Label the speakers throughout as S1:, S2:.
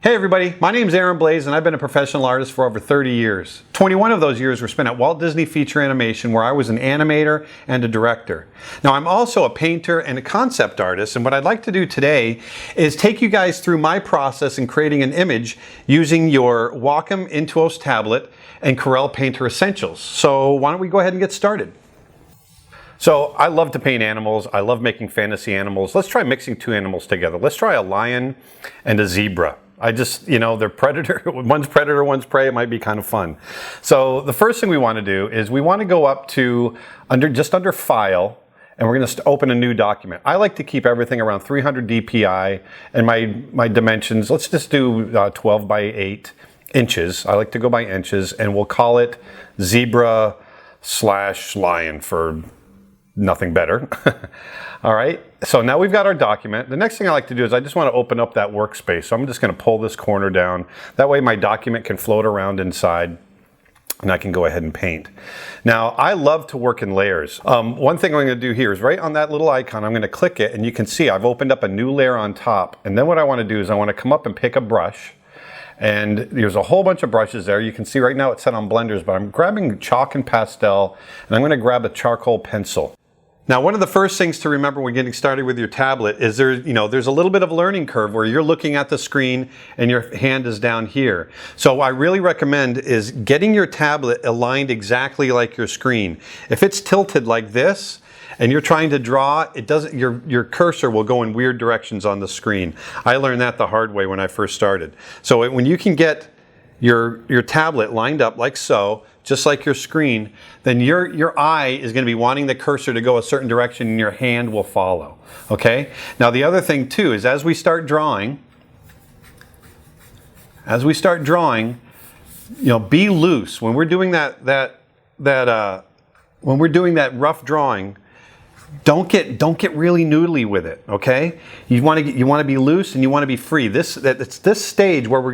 S1: Hey everybody, my name is Blaise and I've been a professional artist for over 30 years. 21 of those years were spent at Walt Disney Feature Animation, where I was an animator and a director. Now I'm also a painter and a concept artist, and what I'd like to do today is take you guys through my process in creating an image using your Wacom Intuos tablet and Corel Painter Essentials. So why don't we go ahead and get started. So I love to paint animals. I love making fantasy animals. Let's try mixing two animals together. Let's try a lion and a zebra. They're predator, one's predator, one's prey. It might be kind of fun. So the first thing we want to do is we want to go up to just under File, and we're going to open a new document. I like to keep everything around 300 dpi, and my dimensions, let's just do 12 by 8 inches. I like to go by inches, and we'll call it zebra/lion for nothing better. All right, so now we've got our document. The next thing I like to do is I just want to open up that workspace. So I'm just going to pull this corner down. That way my document can float around inside and I can go ahead and paint. Now, I love to work in layers. One thing I'm going to do here is right on that little icon, I'm going to click it, and you can see I've opened up a new layer on top. And then what I want to do is I want to come up and pick a brush. And there's a whole bunch of brushes there. You can see right now it's set on blenders, but I'm grabbing chalk and pastel, and I'm going to grab a charcoal pencil. Now, one of the first things to remember when getting started with your tablet is there's a little bit of a learning curve where you're looking at the screen and your hand is down here. So what I really recommend is getting your tablet aligned exactly like your screen. If it's tilted like this and you're trying to draw, your cursor will go in weird directions on the screen. I learned that the hard way when I first started. So when you can get your tablet lined up like so, just like your screen, then your eye is going to be wanting the cursor to go a certain direction and your hand will follow. Okay? Now the other thing too is as we start drawing, be loose. When we're doing that rough drawing, don't get really noodly with it, okay? You want to be loose and you want to be free. It's this stage where we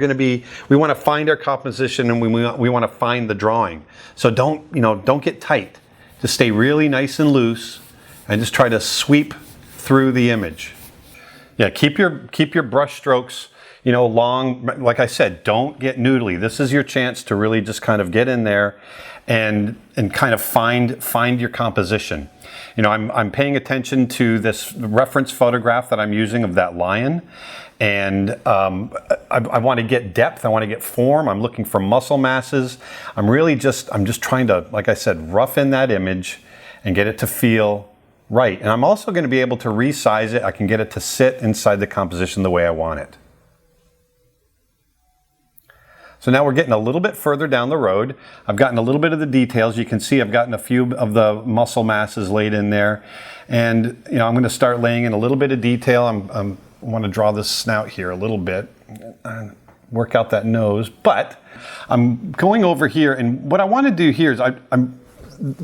S1: want to find our composition and we want to find the drawing. So don't get tight. Just stay really nice and loose and just try to sweep through the image. Yeah, keep your brush strokes, long. Like I said, don't get noodly. This is your chance to really just kind of get in there and kind of find your composition. I'm paying attention to this reference photograph that I'm using of that lion, and I want to get depth. I want to get form. I'm looking for muscle masses. I'm just trying to, like I said, rough in that image and get it to feel right. And I'm also going to be able to resize it. I can get it to sit inside the composition the way I want it. So now we're getting a little bit further down the road. I've gotten a little bit of the details. You can see I've gotten a few of the muscle masses laid in there. And I'm going to start laying in a little bit of detail. I want to draw this snout here a little bit and work out that nose. But I'm going over here, and what I want to do here is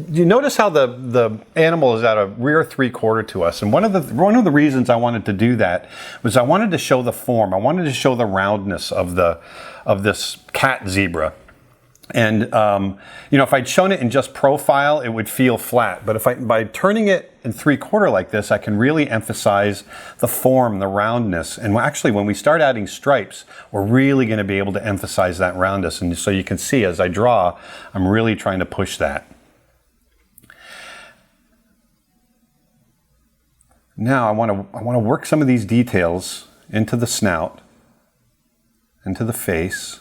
S1: you notice how the animal is at a rear 3/4 to us, and one of the reasons I wanted to do that was I wanted to show the form. I wanted to show the roundness of this cat zebra. And if I'd shown it in just profile, it would feel flat. But by turning it in 3/4 like this, I can really emphasize the form, the roundness. And actually, when we start adding stripes, we're really going to be able to emphasize that roundness. And so you can see as I draw, I'm really trying to push that. Now I want to work some of these details into the snout, into the face.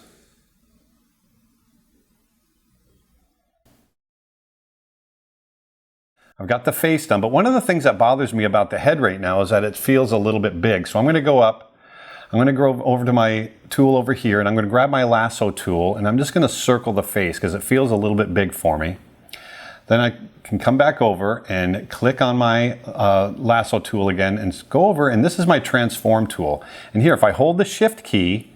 S1: I've got the face done, but one of the things that bothers me about the head right now is that it feels a little bit big. So I'm going to go up, I'm going to go over to my tool over here, and I'm going to grab my lasso tool, and I'm just going to circle the face because it feels a little bit big for me. Then I can come back over and click on my lasso tool again and go over, and this is my transform tool. And here, if I hold the shift key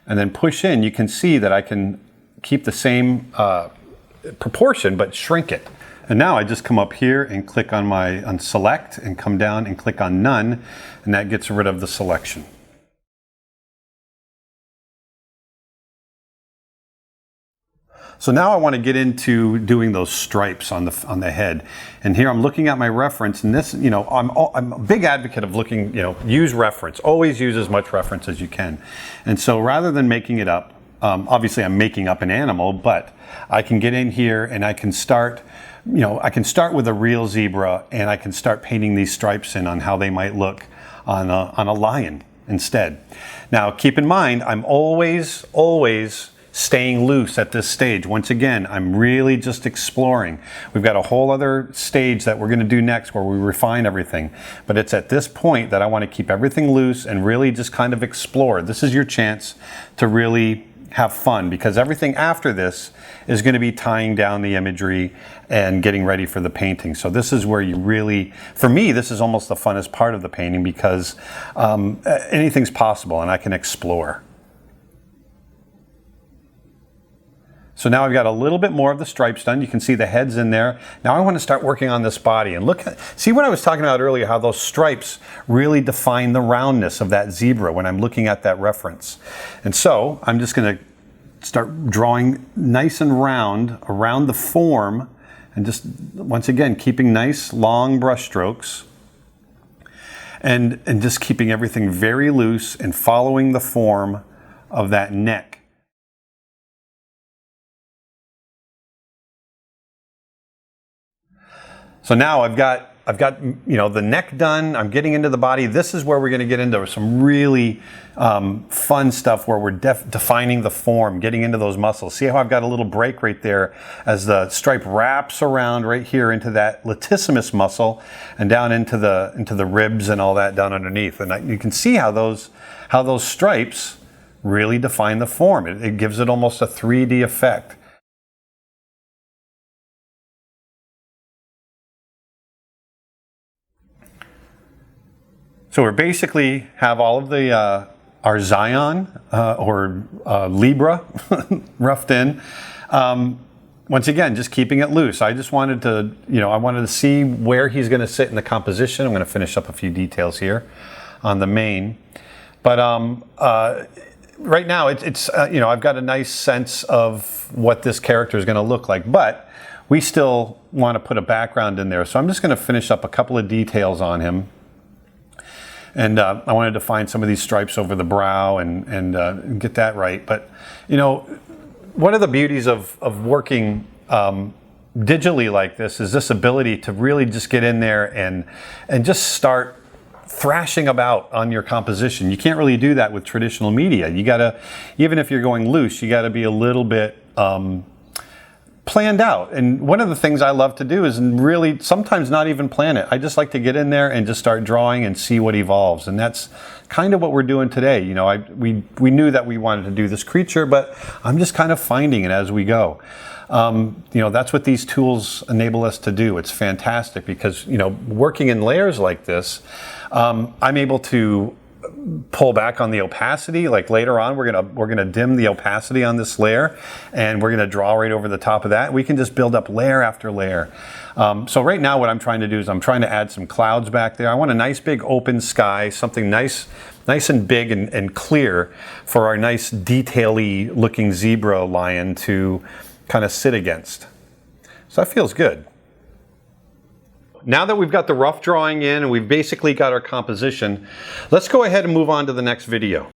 S1: and then push in, you can see that I can keep the same proportion but shrink it. And now I just come up here and click on select and come down and click on none, and that gets rid of the selection. So now I want to get into doing those stripes on the head. And here I'm looking at my reference, and this, you know, I'm a big advocate of looking, you know, use reference. Always use as much reference as you can. And so rather than making it up, obviously I'm making up an animal, but I can get in here and I can start, you know, I can start with a real zebra and I can start painting these stripes in on how they might look on a lion instead. Now keep in mind, I'm always staying loose at this stage. Once again, I'm really just exploring. We've got a whole other stage that we're going to do next where we refine everything. But it's at this point that I want to keep everything loose and really just kind of explore. This is your chance to really have fun, because everything after this is going to be tying down the imagery and getting ready for the painting. So this is where you really, for me, this is almost the funnest part of the painting, because anything's possible and I can explore. So now I've got a little bit more of the stripes done. You can see the head's in there. Now I want to start working on this body and see what I was talking about earlier, how those stripes really define the roundness of that zebra when I'm looking at that reference. And so I'm just going to start drawing nice and round around the form, and just once again keeping nice long brush strokes and just keeping everything very loose and following the form of that neck. So now I've got you know, the neck done. I'm getting into the body. This is where we're going to get into some really fun stuff where we're defining the form, getting into those muscles. See how I've got a little break right there as the stripe wraps around right here into that latissimus muscle and down into the ribs and all that down underneath. And you can see how those stripes really define the form. It gives it almost a 3D effect. So we basically have all of the our Zion or Libra roughed in. Once again, just keeping it loose. I just wanted to, you know, I wanted to see where he's going to sit in the composition. I'm going to finish up a few details here on the mane, but right now it's you know, I've got a nice sense of what this character is going to look like, but we still want to put a background in there. So I'm just going to finish up a couple of details on him. And I wanted to find some of these stripes over the brow and get that right. But, you know, one of the beauties of working digitally like this is this ability to really just get in there and just start thrashing about on your composition. You can't really do that with traditional media. You gotta, even if you're going loose, you gotta be a little bit planned out. And one of the things I love to do is really sometimes not even plan it. I just like to get in there and just start drawing and see what evolves. And that's kind of what we're doing today. You know, we knew that we wanted to do this creature, but I'm just kind of finding it as we go. You know, that's what these tools enable us to do. It's fantastic because, you know, working in layers like this, I'm able to pull back on the opacity. Like later on, we're gonna dim the opacity on this layer, and we're gonna draw right over the top of that. We can just build up layer after layer. So right now, what I'm trying to do is I'm trying to add some clouds back there. I want a nice big open sky, something nice and big and clear for our nice detail-y looking zebra lion to kind of sit against. So that feels good. Now that we've got the rough drawing in and we've basically got our composition, let's go ahead and move on to the next video.